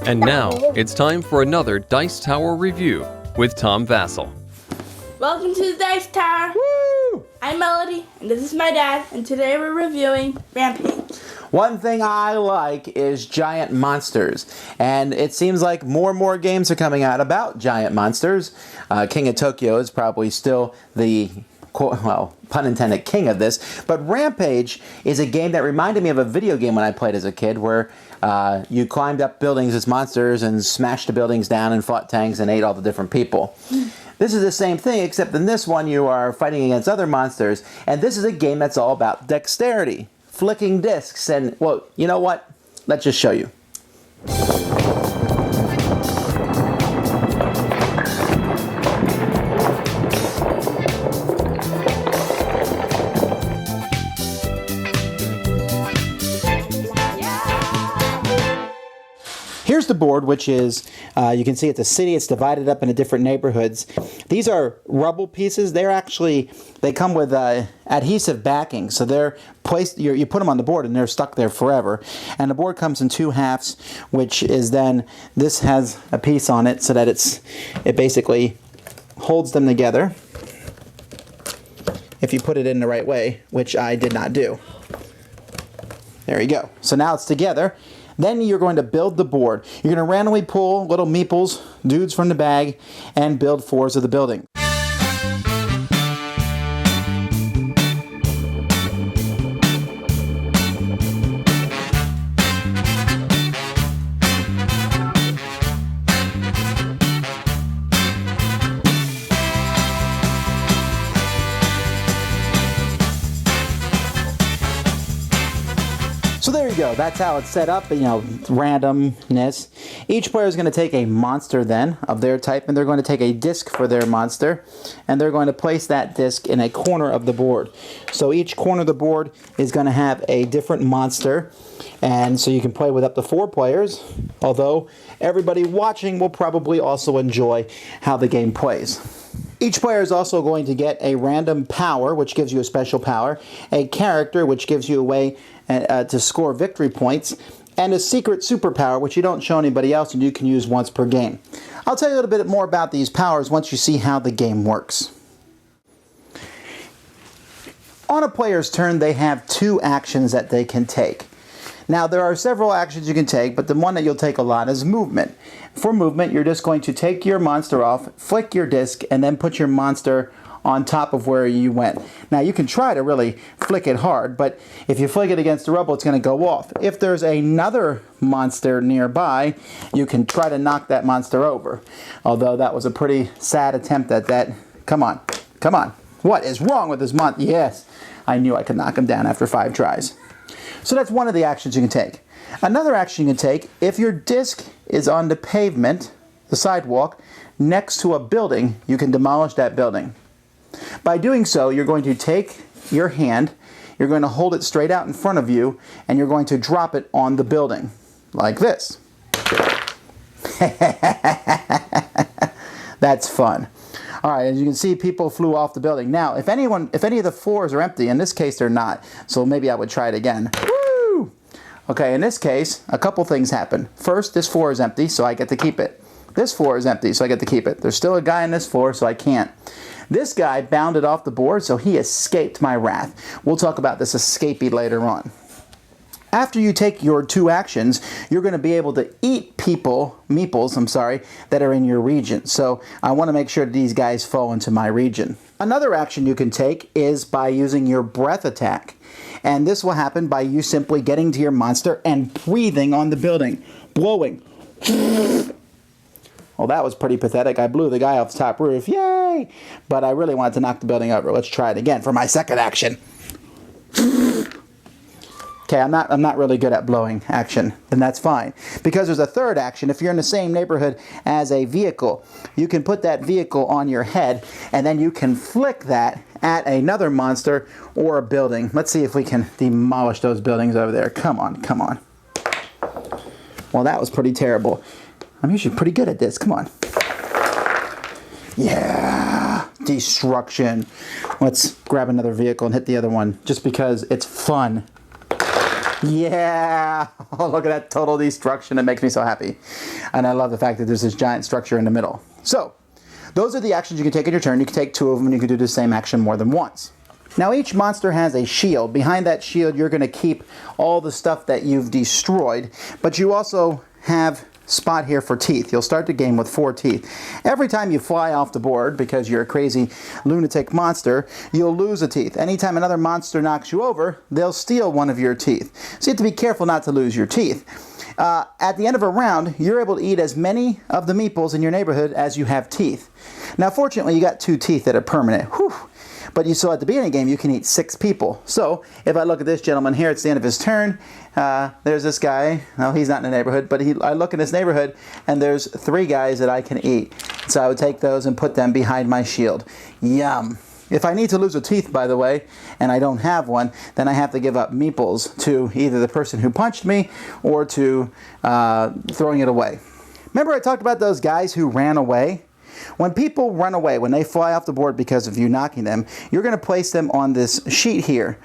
And now, it's time for another Dice Tower review with Tom Vasel. Welcome to the Dice Tower. Woo! I'm Melody, and this is my dad, and today we're reviewing Rampage. One thing I like is giant monsters, and it seems like more and more games are coming out about giant monsters. King of Tokyo is probably still the, well, pun intended, king of this, but Rampage is a game that reminded me of a video game when I played as a kid where you climbed up buildings as monsters and smashed the buildings down and fought tanks and ate all the different people. This is the same thing, except in this one you are fighting against other monsters, and this is a game that's all about dexterity, flicking discs, and, well, you know what? Let's just show you. Here's the board, which is, you can see it's a city. It's divided up into different neighborhoods. These are rubble pieces. They come with adhesive backing, so they're placed. You put them on the board, and they're stuck there forever. And the board comes in two halves, which is then this has a piece on it, so that it basically holds them together. If you put it in the right way, which I did not do. There you go. So now it's together. Then you're going to build the board. You're going to randomly pull little meeples, dudes from the bag, and build floors of the building. So there you go, that's how it's set up, randomness. Each player is going to take a monster then of their type, and they're going to take a disc for their monster, and they're going to place that disc in a corner of the board. So each corner of the board is going to have a different monster, and so you can play with up to 4 players, although everybody watching will probably also enjoy how the game plays. Each player is also going to get a random power, which gives you a special power, a character, which gives you a way to score victory points, and a secret superpower, which you don't show anybody else and you can use once per game. I'll tell you a little bit more about these powers once you see how the game works. On a player's turn, they have 2 actions that they can take. Now, there are several actions you can take, but the one that you'll take a lot is movement. For movement, you're just going to take your monster off, flick your disc, and then put your monster on top of where you went. Now, you can try to really flick it hard, but if you flick it against the rubble, it's going to go off. If there's another monster nearby, you can try to knock that monster over. Although that was a pretty sad attempt at that. Come on, come on. What is wrong with this monster? Yes, I knew I could knock him down after 5 tries. So that's one of the actions you can take. Another action you can take, if your disc is on the pavement, the sidewalk, next to a building, you can demolish that building. By doing so, you're going to take your hand, you're going to hold it straight out in front of you, and you're going to drop it on the building, like this. That's fun. All right, as you can see, people flew off the building. Now, if any of the floors are empty, in this case they're not, so maybe I would try it again. Woo! Okay, in this case, a couple things happen. First, this floor is empty, so I get to keep it. This floor is empty, so I get to keep it. There's still a guy on this floor, so I can't. This guy bounded off the board, so he escaped my wrath. We'll talk about this escapee later on. After you take your 2 actions, you're going to be able to eat meeples, that are in your region. So I want to make sure that these guys fall into my region. Another action you can take is by using your breath attack. And this will happen by you simply getting to your monster and breathing on the building. Blowing. Well, that was pretty pathetic. I blew the guy off the top roof. Yay! But I really wanted to knock the building over. Let's try it again for my second action. Okay, I'm not really good at blowing action, then that's fine. Because there's a third action. If you're in the same neighborhood as a vehicle, you can put that vehicle on your head, and then you can flick that at another monster or a building. Let's see if we can demolish those buildings over there. Come on, come on. Well, that was pretty terrible. I'm usually pretty good at this. Come on. Yeah, destruction. Let's grab another vehicle and hit the other one, just because it's fun. Yeah. Oh, look at that total destruction. It makes me so happy. And I love the fact that there's this giant structure in the middle. So, those are the actions you can take in your turn. You can take 2 of them and you can do the same action more than once. Now each monster has a shield. Behind that shield you're going to keep all the stuff that you've destroyed, but you also have spot here for teeth. You'll start the game with 4 teeth. Every time you fly off the board, because you're a crazy lunatic monster, you'll lose a teeth. Anytime another monster knocks you over, they'll steal one of your teeth. So you have to be careful not to lose your teeth. At the end of a round, you're able to eat as many of the meeples in your neighborhood as you have teeth. Now fortunately you got 2 teeth that are permanent. Whew. But you saw at the beginning of the game you can eat 6 people. So if I look at this gentleman here, it's the end of his turn. There's this guy. No, he's not in the neighborhood, but I look in this neighborhood and there's 3 guys that I can eat. So I would take those and put them behind my shield. Yum. If I need to lose a teeth, by the way, and I don't have one, then I have to give up meeples to either the person who punched me or to throwing it away. Remember I talked about those guys who ran away? When people run away, when they fly off the board because of you knocking them, you're going to place them on this sheet here.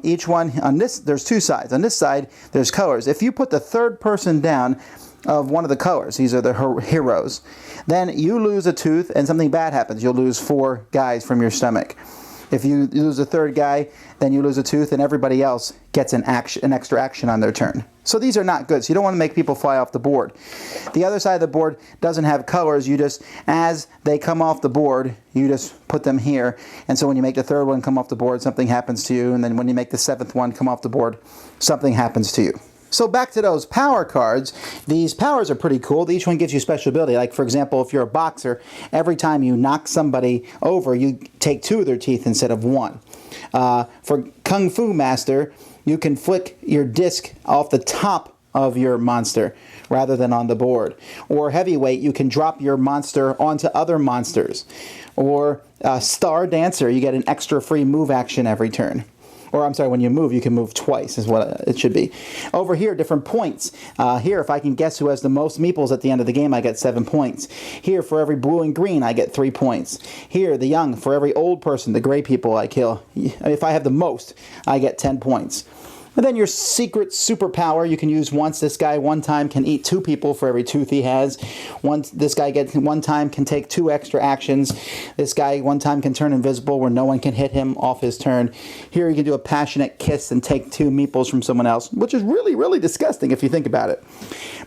Each one, on this, there's 2 sides. On this side, there's colors. If you put the 3rd person down of one of the colors, these are the heroes, then you lose a tooth and something bad happens. You'll lose 4 guys from your stomach. If you lose a 3rd guy, then you lose a tooth and everybody else gets an extra action on their turn. So these are not good. So you don't want to make people fly off the board. The other side of the board doesn't have colors. You just, as they come off the board, you just put them here. And so when you make the 3rd one come off the board, something happens to you. And then when you make the 7th one come off the board, something happens to you. So back to those power cards. These powers are pretty cool. Each one gives you special ability. Like for example, if you're a boxer, every time you knock somebody over, you take 2 of their teeth instead of 1. For Kung Fu Master, you can flick your disc off the top of your monster rather than on the board. Or Heavyweight, you can drop your monster onto other monsters. Or Star Dancer, you get an extra free move action every turn. Or I'm sorry, when you move, you can move twice is what it should be. Over here, different points. Here, if I can guess who has the most meeples at the end of the game, I get 7 points. Here, for every blue and green, I get 3 points. Here, the young, for every old person, the gray people I kill, if I have the most, I get 10 points. And then your secret superpower you can use once. This guy one time can eat 2 people for every tooth he has. Once this guy gets one time can take 2 extra actions. This guy one time can turn invisible where no one can hit him off his turn. Here you can do a passionate kiss and take 2 meeples from someone else, which is really, really disgusting if you think about it.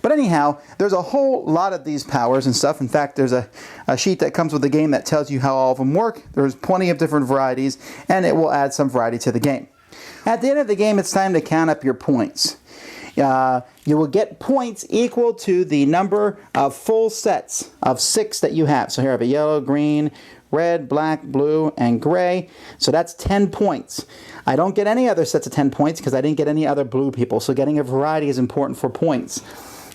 But anyhow, there's a whole lot of these powers and stuff. In fact, there's a sheet that comes with the game that tells you how all of them work. There's plenty of different varieties, and it will add some variety to the game. At the end of the game, it's time to count up your points. You will get points equal to the number of full sets of 6 that you have. So here I have a yellow, green, red, black, blue, and gray. So that's 10 points. I don't get any other sets of 10 points because I didn't get any other blue people. So getting a variety is important for points.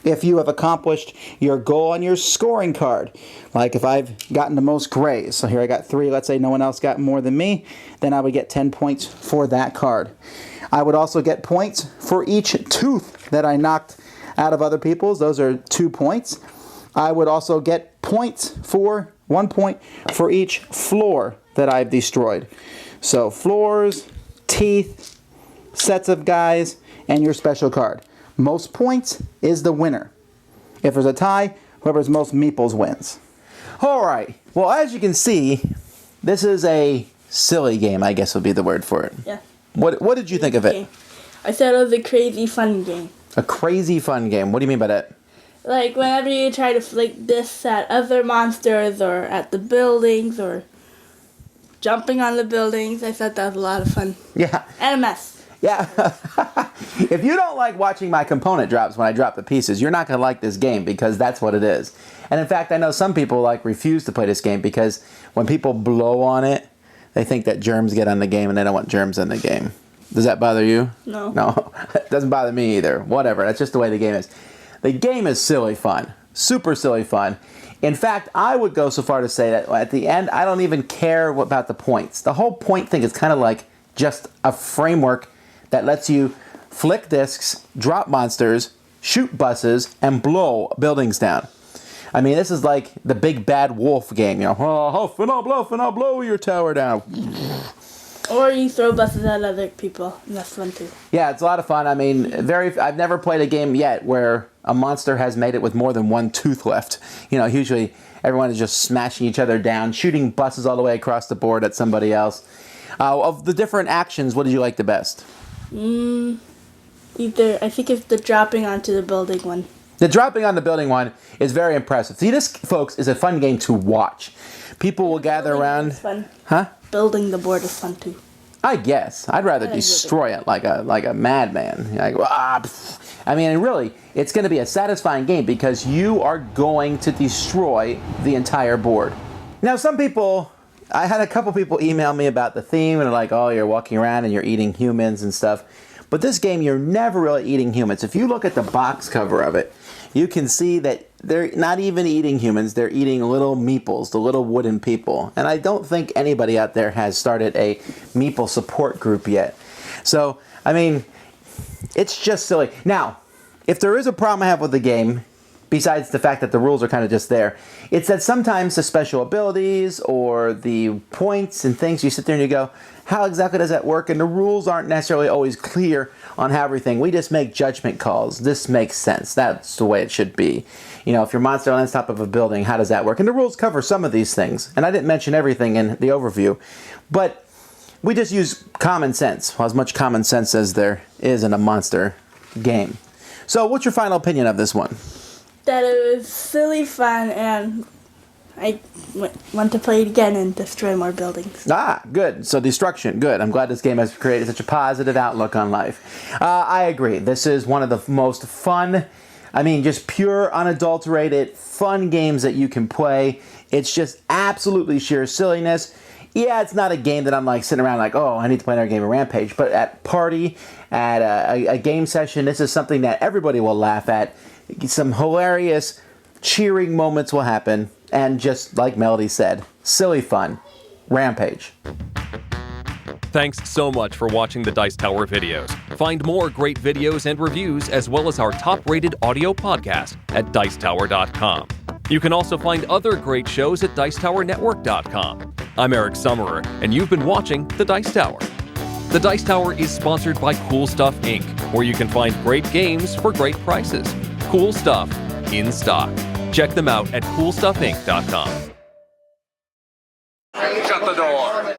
If you have accomplished your goal on your scoring card, like if I've gotten the most grays, so here I got 3, let's say no one else got more than me, then I would get 10 points for that card. I would also get points for each tooth that I knocked out of other people's. Those are 2 points. I would also get points for 1 point for each floor that I've destroyed. So floors, teeth, sets of guys, and your special card. Most points is the winner. If there's a tie, whoever's most meeples wins. Alright, well as you can see, this is a silly game, I guess would be the word for it. Yeah. What did you think of it? I said it was a crazy fun game. A crazy fun game. What do you mean by that? Like whenever you try to flick this at other monsters or at the buildings or jumping on the buildings, I thought that was a lot of fun. Yeah. And a mess. Yeah. If you don't like watching my component drops when I drop the pieces, you're not going to like this game because that's what it is. And in fact, I know some people refuse to play this game because when people blow on it, they think that germs get on the game and they don't want germs in the game. Does that bother you? No. No. It doesn't bother me either. Whatever. That's just the way the game is. The game is silly fun. Super silly fun. In fact, I would go so far to say that at the end, I don't even care about the points. The whole point thing is kind of like just a framework that lets you flick discs, drop monsters, shoot buses, and blow buildings down. I mean, this is like the big bad wolf game, you know. Oh, huff and I'll bluff and I'll blow your tower down. Or you throw buses at other people, and that's fun too. Yeah, it's a lot of fun. I mean, I've never played a game yet where a monster has made it with more than one tooth left. You know, usually everyone is just smashing each other down, shooting buses all the way across the board at somebody else. Of the different actions, what did you like the best? I think it's the dropping onto the building one. The dropping on the building one is very impressive. See, this, folks, is a fun game to watch. People will gather around. It's fun. Huh? Building the board is fun too. I guess. I'd rather destroy it like a madman. Like, I mean, really, it's going to be a satisfying game because you are going to destroy the entire board. Now, I had a couple people email me about the theme and they're like, oh, you're walking around and you're eating humans and stuff. But this game, you're never really eating humans. If you look at the box cover of it, you can see that they're not even eating humans. They're eating little meeples, the little wooden people. And I don't think anybody out there has started a meeple support group yet. So, I mean, it's just silly. Now, if there is a problem I have with the game, besides the fact that the rules are kind of just there, it's that sometimes the special abilities or the points and things, you sit there and you go, how exactly does that work? And the rules aren't necessarily always clear on how everything. We just make judgment calls. This makes sense. That's the way it should be. You know, if your monster lands top of a building, how does that work? And the rules cover some of these things. And I didn't mention everything in the overview. But we just use common sense. Well, as much common sense as there is in a monster game. So what's your final opinion of this one? That it was silly fun, and I want to play it again and destroy more buildings. Ah, good. So destruction, good. I'm glad this game has created such a positive outlook on life. I agree. This is one of the most fun, I mean, just pure, unadulterated, fun games that you can play. It's just absolutely sheer silliness. Yeah, it's not a game that I'm like sitting around like, oh, I need to play another game of Rampage. But at party, at a game session, this is something that everybody will laugh at. Some hilarious, cheering moments will happen. And just like Melody said, silly fun. Rampage. Thanks so much for watching the Dice Tower videos. Find more great videos and reviews as well as our top-rated audio podcast at Dicetower.com. You can also find other great shows at Dicetowernetwork.com. I'm Eric Summerer, and you've been watching The Dice Tower. The Dice Tower is sponsored by Cool Stuff Inc., where you can find great games for great prices. Cool stuff in stock. Check them out at CoolStuffInc.com. Shut the door.